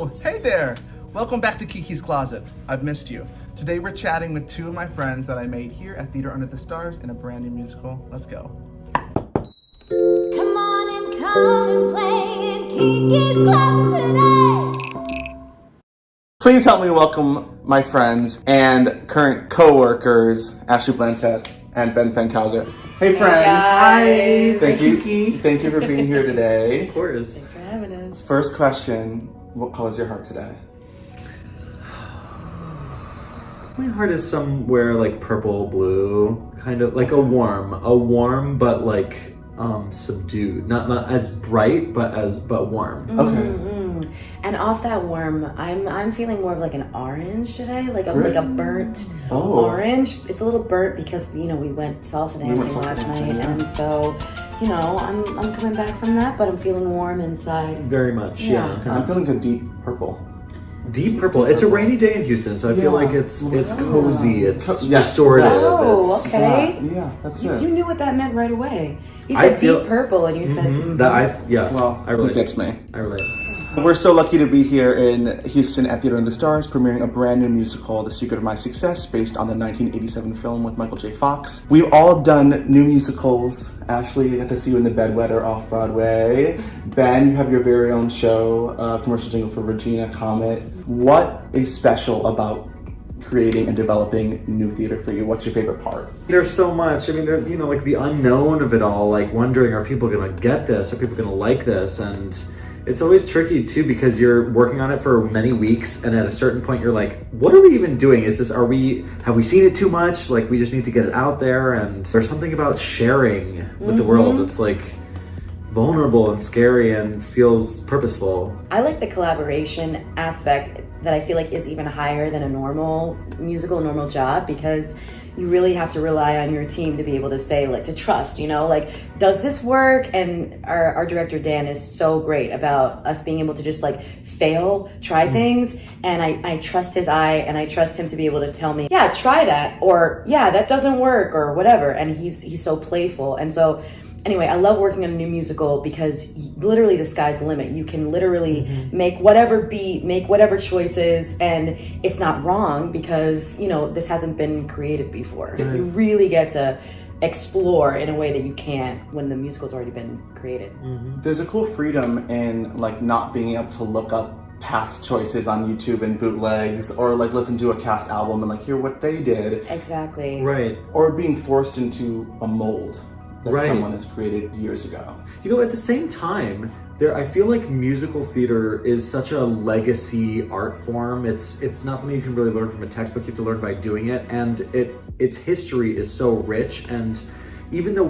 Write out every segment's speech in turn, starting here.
Oh, hey there! Welcome back to Kiki's Closet. I've missed you. Today we're chatting with two of my friends that I made here at Theater Under the Stars in a brand new musical. Let's go. Come on and come and play in Kiki's Closet today. Please help me welcome my friends and current co-workers, Ashley Blanchett and Ben Fankhauser. Hey friends! Hi! Thank you. Kiki. Thank you for being here today. Of course. Thanks for having us. First question, what color is your heart today? My heart is somewhere like purple, blue, kind of like a warm, but like subdued. Not as bright, but warm. Okay. And off that warm, I'm feeling more of like an orange today, like a burnt orange. It's a little burnt because we went salsa dancing last night, and so I'm coming back from that, but I'm feeling warm inside. Very much, yeah. I'm feeling a deep purple. Deep purple. It's a rainy day in Houston, so I feel like it's cozy, it's Yes. restorative. Oh, it's, okay. Yeah, that's You it. knew what that meant right away. You I said feel- deep purple, and you said Well, I relate. it gets me. I relate. We're so lucky to be here in Houston at Theater Under the Stars, premiering a brand new musical, The Secret of My Success, based on the 1987 film with Michael J. Fox. We've all done new musicals. Ashley, I got to see you in The Bedwetter off-Broadway. Ben, you have your very own show, commercial jingle for Regina Comet. What is special about creating and developing new theater for you? What's your favorite part? There's so much. I mean, there, like the unknown of it all, like wondering, are people going to get this? Are people going to like this? And it's always tricky too, because you're working on it for many weeks, and at a certain point you're like, what are we even doing? Have we seen it too much? Like, we just need to get it out there. And there's something about sharing with the world that's like vulnerable and scary and feels purposeful. I like the collaboration aspect that I feel like is even higher than a normal job, because you really have to rely on your team to be able to say, like, to trust, like, does this work? And our director, Dan, is so great about us being able to just like try things. And I trust his eye, and I trust him to be able to tell me, yeah, try that, or yeah, that doesn't work, or whatever. And he's so playful. And so anyway, I love working on a new musical because literally the sky's the limit. You can literally make whatever beat, make whatever choices, and it's not wrong because, this hasn't been created before. Right. You really get to explore in a way that you can't when the musical's already been created. There's a cool freedom in like not being able to look up past choices on YouTube and bootlegs, or like listen to a cast album and like hear what they did. Exactly. Right. Or being forced into a mold that Right. someone has created years ago. At the same time, I feel like musical theater is such a legacy art form. It's not something you can really learn from a textbook. You have to learn by doing it, and its history is so rich. And even though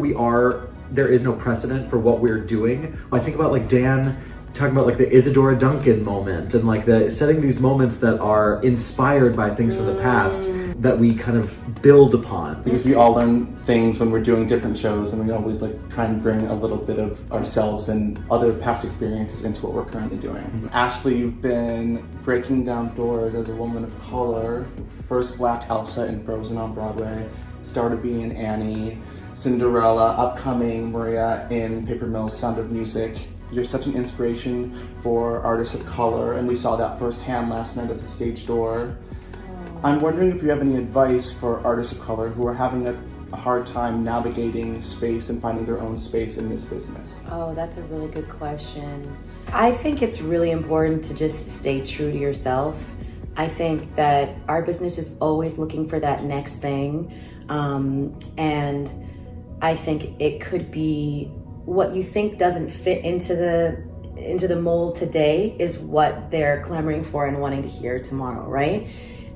there is no precedent for what we're doing. I think about like Dan talking about like the Isadora Duncan moment, and like setting these moments that are inspired by things from the past that we kind of build upon. Because we all learn things when we're doing different shows, and we always like try and bring a little bit of ourselves and other past experiences into what we're currently doing. Ashley, you've been breaking down doors as a woman of color. First Black Elsa in Frozen on Broadway, Star to Be in Annie, Cinderella, upcoming Maria in Paper Mill's Sound of Music. You're such an inspiration for artists of color, and we saw that firsthand last night at the stage door. I'm wondering if you have any advice for artists of color who are having a hard time navigating space and finding their own space in this business. Oh, that's a really good question. I think it's really important to just stay true to yourself. I think that our business is always looking for that next thing. And I think it could be what you think doesn't fit into the mold today is what they're clamoring for and wanting to hear tomorrow, right?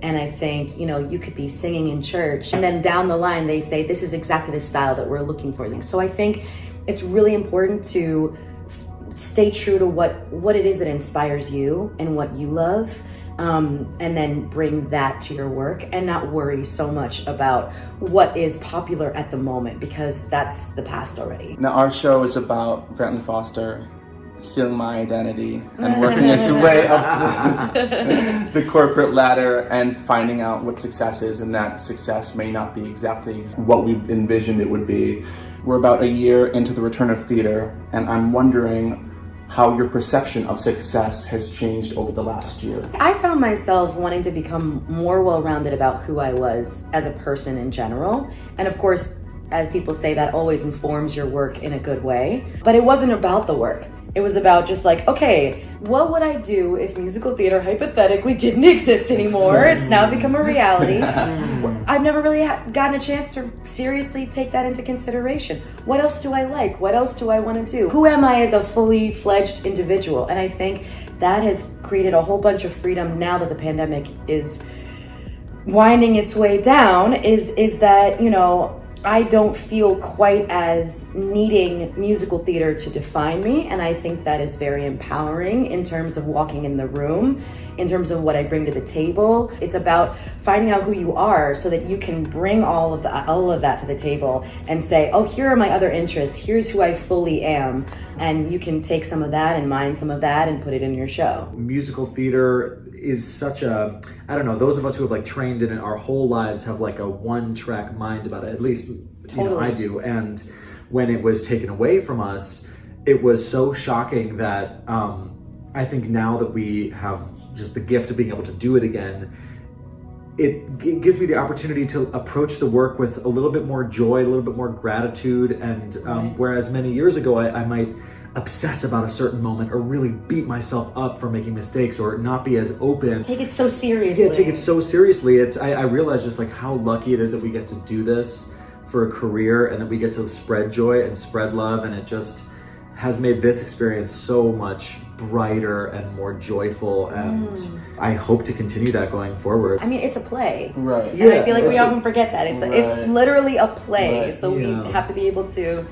And I think, you could be singing in church, and then down the line they say, this is exactly the style that we're looking for. So I think it's really important to stay true to what it is that inspires you and what you love. And then bring that to your work, and not worry so much about what is popular at the moment, because that's the past already. Now, our show is about Brantley Foster stealing my identity and working his way up the corporate ladder and finding out what success is, and that success may not be exactly what we envisioned it would be. We're about a year into the return of theater, and I'm wondering, how your perception of success has changed over the last year. I found myself wanting to become more well-rounded about who I was as a person in general. And of course, as people say, that always informs your work in a good way. But it wasn't about the work. It was about just like, okay, what would I do if musical theater hypothetically didn't exist anymore? It's now become a reality. I've never really gotten a chance to seriously take that into consideration. What else do I like? What else do I want to do? Who am I as a fully fledged individual? And I think that has created a whole bunch of freedom now that the pandemic is winding its way down, is that, you know, I don't feel quite as needing musical theater to define me, and I think that is very empowering in terms of walking in the room, in terms of what I bring to the table. It's about finding out who you are so that you can bring all of that to the table and say, oh, here are my other interests, here's who I fully am, and you can take some of that and mine some of that and put it in your show. Musical theater is such a, I don't know, those of us who have like trained in it our whole lives have like a one-track mind about it, at least you know, I do. And when it was taken away from us, it was so shocking that I think now that we have just the gift of being able to do it again, it gives me the opportunity to approach the work with a little bit more joy, a little bit more gratitude. And whereas many years ago I might obsess about a certain moment or really beat myself up for making mistakes or not be as open. Take it so seriously. Yeah, take it so seriously. I realize just like how lucky it is that we get to do this for a career and that we get to spread joy and spread love, and it just has made this experience so much brighter and more joyful, and I hope to continue that going forward. I mean, it's a play. Right. And I feel like we often forget that. It's literally a play, Right. so we have to be able to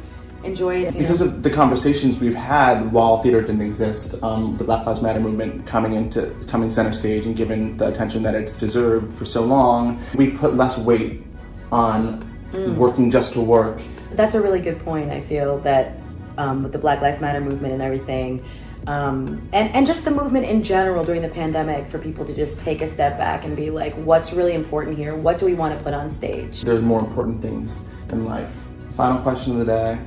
enjoy it. Because of the conversations we've had while theater didn't exist, the Black Lives Matter movement coming center stage and given the attention that it's deserved for so long, we put less weight on working just to work. That's a really good point. I feel that with the Black Lives Matter movement and everything, and just the movement in general during the pandemic, for people to just take a step back and be like, what's really important here? What do we want to put on stage? There's more important things in life. Final question of the day.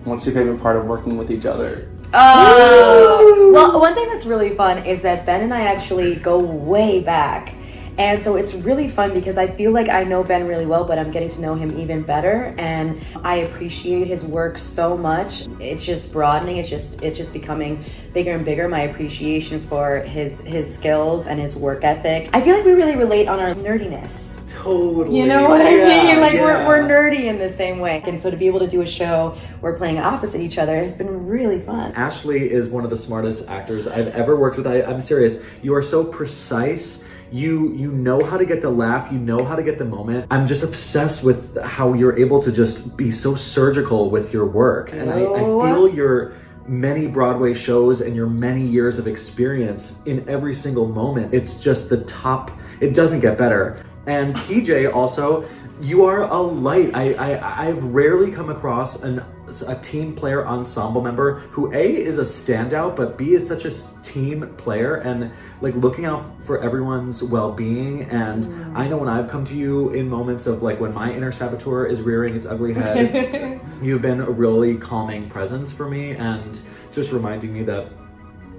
What's your favorite part of working with each other? Oh, well, one thing that's really fun is that Ben and I actually go way back. And so it's really fun because I feel like I know Ben really well, but I'm getting to know him even better. And I appreciate his work so much. It's just broadening. It's just becoming bigger and bigger. My appreciation for his skills and his work ethic. I feel like we really relate on our nerdiness. Totally. You know what I mean? Like we're nerdy in the same way. And so to be able to do a show where we're playing opposite each other has been really fun. Ashley is one of the smartest actors I've ever worked with. I'm serious. You are so precise. You know how to get the laugh, you know how to get the moment. I'm just obsessed with how you're able to just be so surgical with your work. And I feel your many Broadway shows and your many years of experience in every single moment. It's just the top. It doesn't get better. And TJ also, you are a light. I've rarely come across a team player ensemble member who A, is a standout, but B, is such a team player and like looking out for everyone's well-being. And I know when I've come to you in moments of like when my inner saboteur is rearing its ugly head, you've been a really calming presence for me and just reminding me that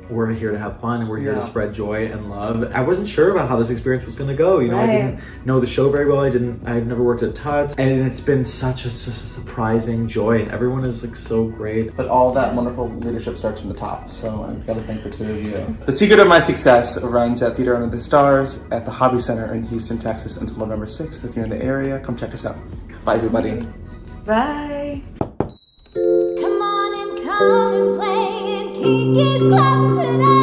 we're here to have fun and we're here to spread joy and love. I wasn't sure about how this experience was going to go. You know, I didn't know the show very well. I've never worked at Tuts, and it's been such a surprising joy, and everyone is like so great. But all that wonderful leadership starts from the top, so I've got to thank the two of you. The Secret of My Success runs at Theater Under the Stars at the Hobby Center in Houston, Texas until November 6th. If you're in the area, come check us out. Bye, everybody. Bye. Come on and come and play in Kiki's closet today.